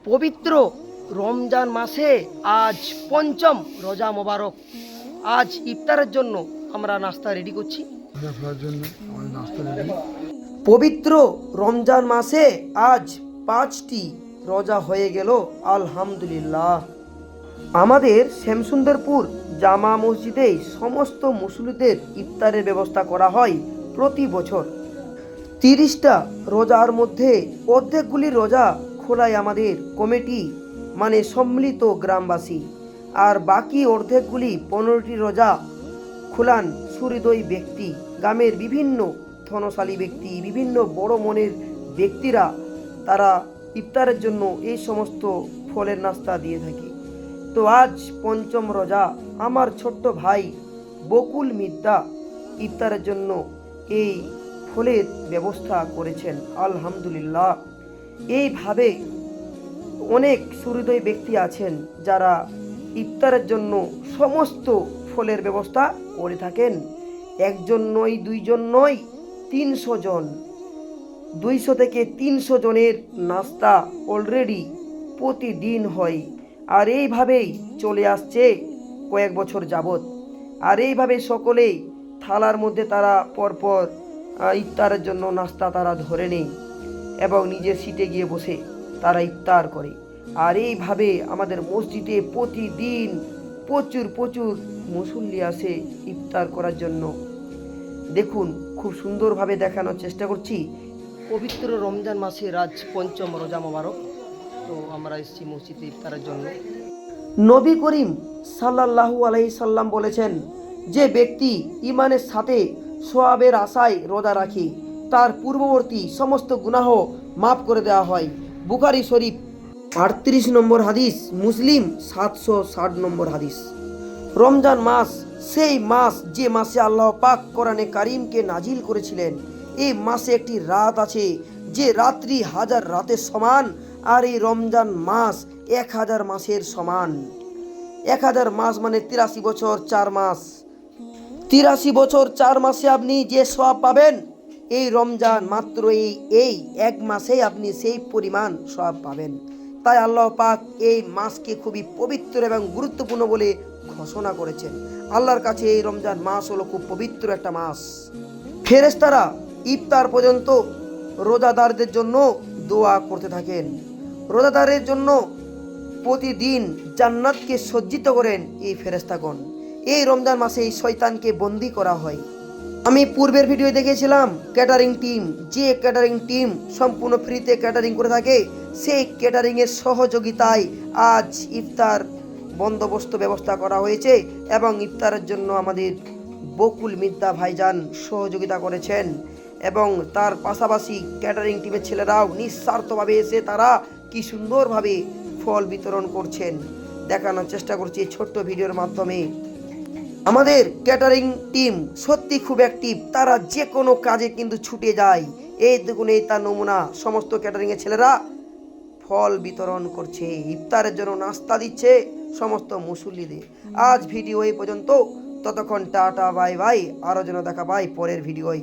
পবিত্র রমজান মাসে আজ পঞ্চম রোজা মোবারক। আজ ইফতারের জন্য আমরা নাস্তা রেডি করছি। পবিত্র রমজান মাসে আজ 5টি রোজা হয়ে গেল, আলহামদুলিল্লাহ। আমাদের শ্যামসুন্দরপুর জামা মসজিদে সমস্ত মুসলিমদের ইফতারের ব্যবস্থা করা হয় প্রতি বছর। 30টা রোজার মধ্যে অর্ধেকগুলি রোজা খোলায় আমাদের কমিটি, মানে সম্মিলিত গ্রামবাসী, আর বাকি অর্ধেকগুলি 15টি রোজা খোলান সুহৃদয় ব্যক্তি, গ্রামের বিভিন্ন ধনশালী ব্যক্তি, বিভিন্ন বড় মনের ব্যক্তিরা। তারা ইফতারের জন্য এই সমস্ত ফলের নাস্তা দিয়ে থাকে। তো আজ পঞ্চম রোজা, আমার ছোট্ট ভাই বকুল মিদ্দা ইফতারের জন্য এই ফলের ব্যবস্থা করেছেন, আলহামদুলিল্লাহ। এইভাবে অনেক সুহৃদয় ব্যক্তি আছেন যারা ইফতারের জন্য সমস্ত ফলের ব্যবস্থা করে থাকেন। একজন নয়, দুইজন নয়, 300 জন, 200 থেকে 300 জনের নাস্তা অলরেডি প্রতিদিন হয়। আর এইভাবেই চলে আসছে কয়েক বছর যাবৎ। আর এইভাবে সকলেই থালার মধ্যে তারা পরপর ইফতারের জন্য নাস্তা তারা ধরে নেয় এবং নিজের সিটে গিয়ে বসে তারা ইফতার করে। আর এইভাবে আমাদের মসজিদে প্রতিদিন প্রচুর প্রচুর মুসল্লি আসে ইফতার করার জন্য। দেখুন, খুব সুন্দরভাবে দেখানোর চেষ্টা করছি। পবিত্র রমজান মাসের আজ পঞ্চম রোজা মোবারক। তো আমরা এসেছি মসজিদে ইফতারের জন্য। নবী করিম সাল্লাল্লাহু আলাইহি সাল্লাম বলেছেন, যে ব্যক্তি ইমানের সাথে সওয়াবের আশায় রোজা রাখে তার পূর্ববর্তী সমস্ত গুনাহ মাফ করে দেওয়া হয়। বুখারী শরীফ 38 নম্বর হাদিস, মুসলিম 760 নম্বর হাদিস। রমজান মাস সেই মাস যে মাসে আল্লাহ পাক কোরআনে কারিমকে নাজিল করেছিলেন। এই মাসে একটি রাত আছে যে রাত্রি 1000 রাতের সমান, আর এই রমজান মাস 1000 মাসের সমান। 1000 মাস মানে 83 বছর 4 মাস। 83 বছর 4 মাসে আপনি যে সওয়াব পাবেন, এই রমজান মাত্র এই এক মাসেই আপনি সেই পরিমাণ সওয়াব পাবেন। তাই আল্লাহ পাক এই মাসকে খুবই পবিত্র এবং গুরুত্বপূর্ণ বলে ঘোষণা করেছেন। আল্লাহর কাছে এই রমজান মাস হলো খুব পবিত্র একটা মাস। ফেরেশতারা ইফতার পর্যন্ত রোজাদারদের জন্য দোয়া করতে থাকেন। রোজাদারের জন্য প্রতিদিন জান্নাতকে সজ্জিত করেন এই ফেরেশতাগণ। এই রমজান মাসে শয়তানকে বন্দী করা হয়। আমি পূর্বের ভিডিও দেখেছিলাম ক্যাটারিং টিম, যে ক্যাটারিং টিম সম্পূর্ণ ফ্রিতে ক্যাটারিং করে থাকে, সেই ক্যাটারিংয়ের সহযোগিতায় আজ ইফতার বন্দোবস্ত ব্যবস্থা করা হয়েছে এবং ইফতারের জন্য আমাদের বকুল মিদ্দা ভাইজান সহযোগিতা করেছেন। এবং তার পাশাপাশি ক্যাটারিং টিমের ছেলেরাও নিঃস্বার্থভাবে এসে তারা কি সুন্দরভাবে ফল বিতরণ করছেন, দেখানোর চেষ্টা করছি ছোট্ট ভিডিওর মাধ্যমে। আমাদের ক্যাটারিং টিম সত্যি খুব অ্যাক্টিভ, তারা যে কোনো কাজে কিন্তু ছুটে যায়। এই দেখুন, এই তার নমুনা, সমস্ত ক্যাটারিংয়ের ছেলেরা ফল বিতরণ করছে, ইফতারের জন্য নাস্তা দিচ্ছে সমস্ত মুসল্লিদের। আজ ভিডিও এই পর্যন্ত, ততক্ষণ টাটা বাই বাই, আরও যেন দেখা পাই পরের ভিডিওয়।